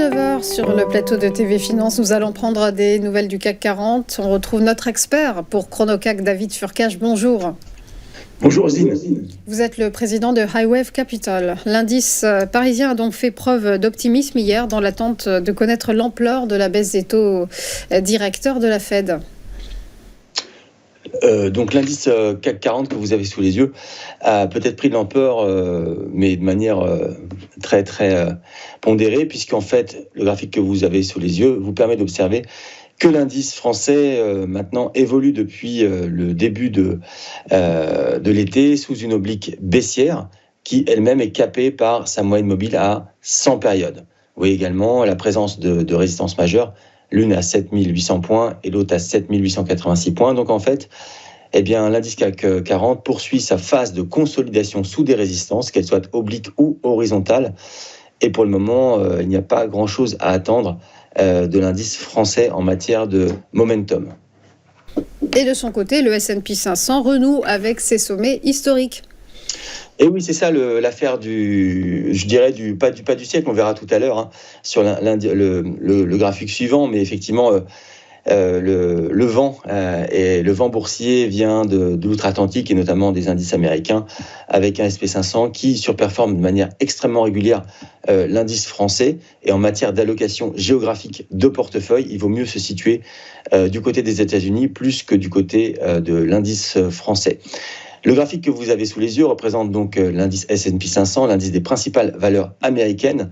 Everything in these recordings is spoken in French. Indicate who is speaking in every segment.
Speaker 1: 9 heures sur le plateau de TV Finance. Nous allons prendre des nouvelles du CAC 40. On retrouve notre expert pour Chronocac, David Furcage. Bonjour.
Speaker 2: Bonjour Zine.
Speaker 1: Vous êtes le président de Highwave Capital. L'indice parisien a donc fait preuve d'optimisme hier dans l'attente de connaître l'ampleur de la baisse des taux directeurs de la Fed.
Speaker 2: Donc l'indice CAC 40 que vous avez sous les yeux a peut-être pris de l'ampleur, mais de manière très pondérée, puisqu'en fait le graphique que vous avez sous les yeux vous permet d'observer que l'indice français maintenant évolue depuis le début de l'été sous une oblique baissière qui elle-même est capée par sa moyenne mobile à 100 périodes. Vous voyez également la présence de résistances majeures, l'une à 7800 points et l'autre à 7886 points. Donc en fait, l'indice CAC 40 poursuit sa phase de consolidation sous des résistances, qu'elles soient obliques ou horizontales. Et pour le moment, il n'y a pas grand-chose à attendre de l'indice français en matière de momentum.
Speaker 1: Et de son côté, le S&P 500 renoue avec ses sommets historiques.
Speaker 2: Et oui, c'est ça l'affaire du pas du siècle, on verra tout à l'heure sur le graphique suivant, mais effectivement le vent boursier vient de l'outre-Atlantique et notamment des indices américains, avec un SP 500 qui surperforme de manière extrêmement régulière l'indice français. Et en matière d'allocation géographique de portefeuille, il vaut mieux se situer du côté des États-Unis plus que du côté de l'indice français. Le graphique que vous avez sous les yeux représente donc l'indice S&P 500, l'indice des principales valeurs américaines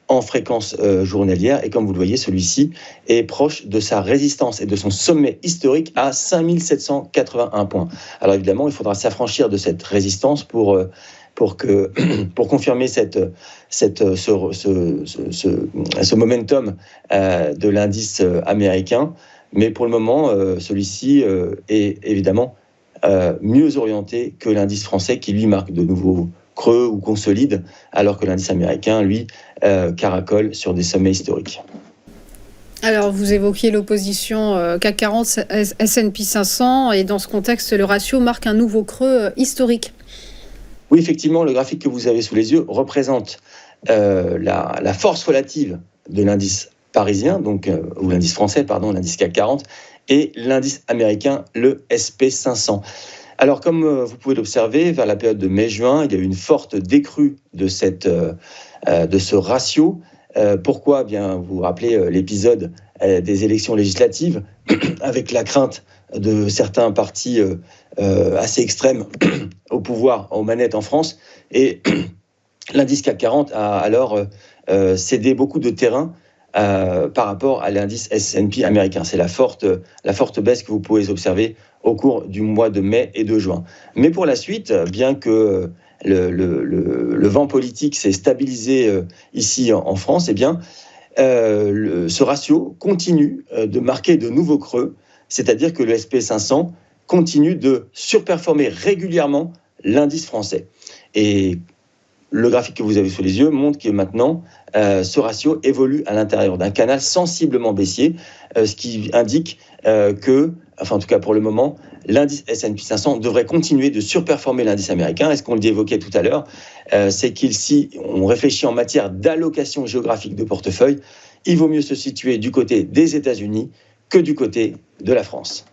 Speaker 2: en fréquence journalière. Et comme vous le voyez, celui-ci est proche de sa résistance et de son sommet historique à 5781 points. Alors évidemment, il faudra s'affranchir de cette résistance pour confirmer ce momentum de l'indice américain. Mais pour le moment, celui-ci est évidemment mieux orienté que l'indice français qui lui marque de nouveaux creux ou consolide, alors que l'indice américain, lui, caracole sur des sommets historiques.
Speaker 1: Alors, vous évoquiez l'opposition CAC 40, S&P 500, et dans ce contexte, le ratio marque un nouveau creux historique.
Speaker 2: Oui, effectivement, le graphique que vous avez sous les yeux représente la force relative de l'indice parisien, ou l'indice français, l'indice CAC 40, et l'indice américain, le SP 500. Alors, comme vous pouvez l'observer, vers la période de mai-juin, il y a eu une forte décrue de ce ratio. Pourquoi ? Vous vous rappelez l'épisode des élections législatives, avec la crainte de certains partis assez extrêmes au pouvoir, aux manettes en France. Et l'indice CAC 40 a alors cédé beaucoup de terrain par rapport à l'indice S&P américain. C'est la forte baisse que vous pouvez observer au cours du mois de mai et de juin. Mais pour la suite, bien que le vent politique s'est stabilisé ici en France, ce ratio continue de marquer de nouveaux creux, c'est-à-dire que le SP 500 continue de surperformer régulièrement l'indice français. Et le graphique que vous avez sous les yeux montre que maintenant, ce ratio évolue à l'intérieur d'un canal sensiblement baissier, ce qui indique en tout cas pour le moment, l'indice S&P 500 devrait continuer de surperformer l'indice américain. Et ce qu'on évoquait tout à l'heure, c'est si on réfléchit en matière d'allocation géographique de portefeuille, il vaut mieux se situer du côté des États-Unis que du côté de la France.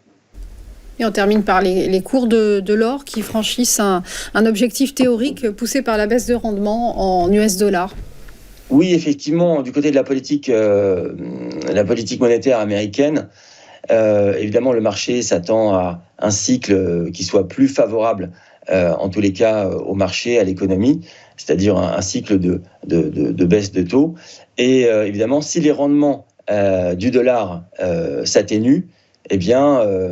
Speaker 1: Et on termine par les cours de l'or qui franchissent un objectif théorique poussé par la baisse de rendement en US dollars.
Speaker 2: Oui, effectivement, du côté de la politique monétaire américaine, évidemment, le marché s'attend à un cycle qui soit plus favorable, en tous les cas, au marché, à l'économie, c'est-à-dire un cycle de baisse de taux. Et évidemment, si les rendements du dollar s'atténuent,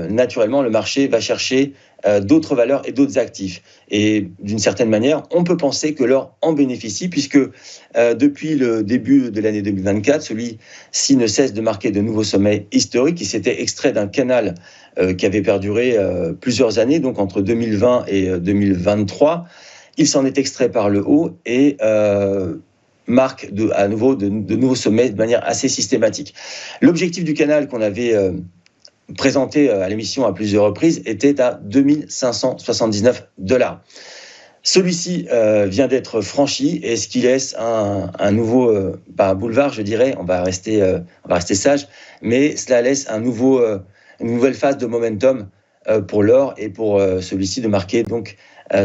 Speaker 2: naturellement, le marché va chercher d'autres valeurs et d'autres actifs. Et d'une certaine manière, on peut penser que l'or en bénéficie, puisque depuis le début de l'année 2024, celui-ci ne cesse de marquer de nouveaux sommets historiques. Il s'était extrait d'un canal qui avait perduré plusieurs années, donc entre 2020 et 2023. Il s'en est extrait par le haut et marque à nouveau de nouveaux sommets de manière assez systématique. L'objectif du canal qu'on avait présenté à l'émission à plusieurs reprises était à $2579. Celui-ci vient d'être franchi et ce qui laisse un nouveau boulevard, je dirais, on va rester sage, mais cela laisse une nouvelle phase de momentum pour l'or et pour celui-ci de marquer donc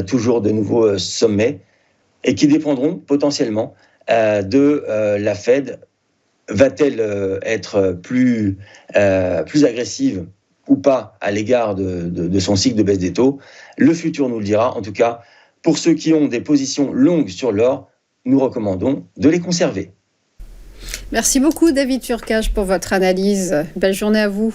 Speaker 2: toujours de nouveaux sommets et qui dépendront potentiellement de la Fed. Va-t-elle être plus agressive ou pas à l'égard de son cycle de baisse des taux? Le futur nous le dira. En tout cas, pour ceux qui ont des positions longues sur l'or, nous recommandons de les conserver.
Speaker 1: Merci beaucoup David Turcage pour votre analyse. Belle journée à vous.